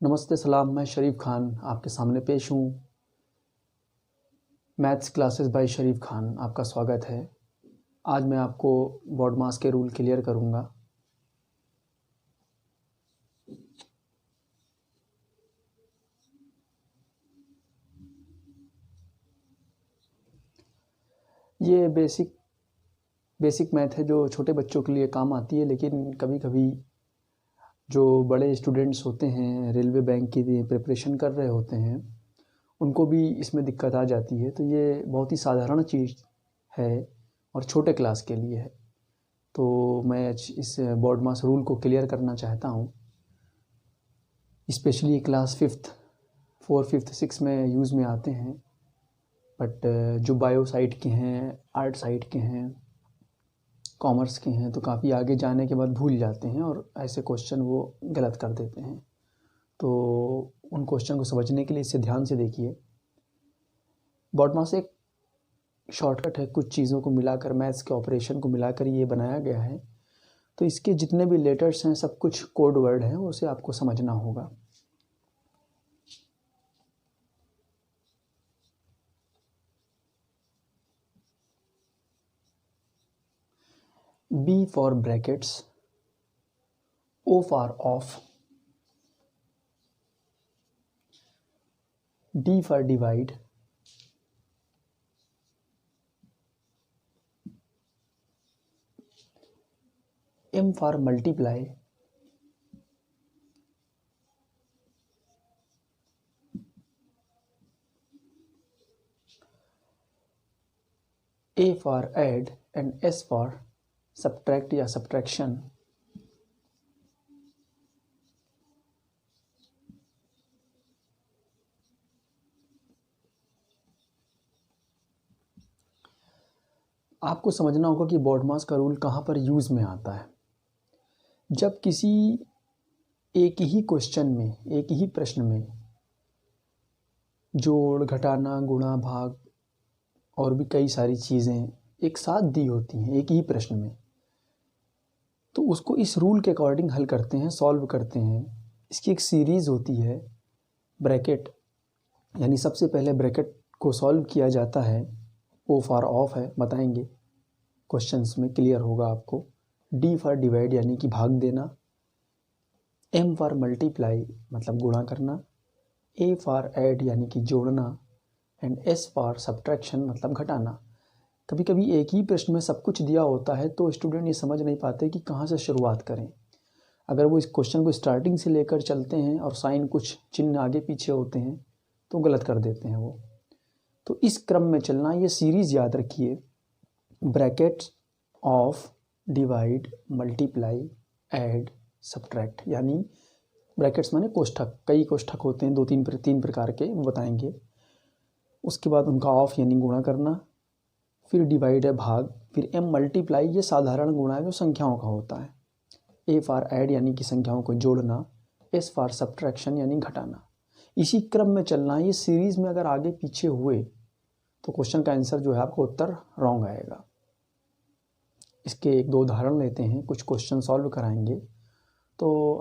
नमस्ते सलाम, मैं शरीफ खान आपके सामने पेश हूँ। मैथ्स क्लासेस बाय शरीफ खान, आपका स्वागत है। आज मैं आपको बॉडमास के रूल क्लियर करूँगा। ये बेसिक मैथ है जो छोटे बच्चों के लिए काम आती है, लेकिन कभी कभी जो बड़े स्टूडेंट्स होते हैं, रेलवे बैंक की प्रिपरेशन कर रहे होते हैं, उनको भी इसमें दिक्कत आ जाती है। तो ये बहुत ही साधारण चीज़ है और छोटे क्लास के लिए है। तो मैं इस बॉडमास रूल को क्लियर करना चाहता हूँ। स्पेशली क्लास 4, 5, 6 में यूज़ में आते हैं। बट जो बायो साइड के हैं, आर्ट साइड के हैं, कॉमर्स के हैं, तो काफ़ी आगे जाने के बाद भूल जाते हैं और ऐसे क्वेश्चन वो गलत कर देते हैं। तो उन क्वेश्चन को समझने के लिए इसे ध्यान से देखिए। बॉडमास एक शॉर्टकट है, कुछ चीज़ों को मिलाकर, मैथ्स के ऑपरेशन को मिलाकर ये बनाया गया है। तो इसके जितने भी लेटर्स हैं सब कुछ कोड वर्ड हैं, उसे आपको समझना होगा। B for brackets, O for off, D for divide, M for multiply, A for add and S for subtract या subtraction। आपको समझना होगा कि बॉडमास का रूल कहाँ पर यूज़ में आता है। जब किसी एक ही क्वेश्चन में, एक ही प्रश्न में जोड़, घटाना, गुणा, भाग और भी कई सारी चीज़ें एक साथ दी होती हैं एक ही प्रश्न में, तो उसको इस रूल के अकॉर्डिंग हल करते हैं, सॉल्व करते हैं। इसकी एक सीरीज़ होती है। ब्रैकेट यानी सबसे पहले ब्रैकेट को सॉल्व किया जाता है। O फॉर ऑफ है, बताएंगे क्वेश्चंस में, क्लियर होगा आपको। D फॉर डिवाइड यानी कि भाग देना। M फॉर मल्टीप्लाई मतलब गुणा करना। A फॉर ऐड यानी कि जोड़ना। एंड S फॉर सब्ट्रैक्शन मतलब घटाना। कभी कभी एक ही प्रश्न में सब कुछ दिया होता है तो स्टूडेंट ये समझ नहीं पाते कि कहाँ से शुरुआत करें। अगर वो इस क्वेश्चन को स्टार्टिंग से लेकर चलते हैं और साइन कुछ चिन्ह आगे पीछे होते हैं तो गलत कर देते हैं वो। तो इस क्रम में चलना, ये सीरीज़ याद रखिए। Brackets of, divide, multiply, add, subtract. यानी ब्रैकेट्स माने कोष्ठक, कई कोष्ठक होते हैं, 2-3 प्रकार के, वो बताएंगे। उसके बाद उनका ऑफ यानी गुणा करना, फिर डिवाइड है भाग, फिर M मल्टीप्लाई, ये साधारण गुणा है जो संख्याओं का होता है। A फॉर ऐड यानी कि संख्याओं को जोड़ना। S फॉर सब्ट्रैक्शन यानी घटाना। इसी क्रम में चलना। ये सीरीज़ में अगर आगे पीछे हुए तो क्वेश्चन का आंसर जो है आपको उत्तर रॉन्ग आएगा। इसके 1-2 उदाहरण लेते हैं, कुछ क्वेश्चन सॉल्व कराएंगे तो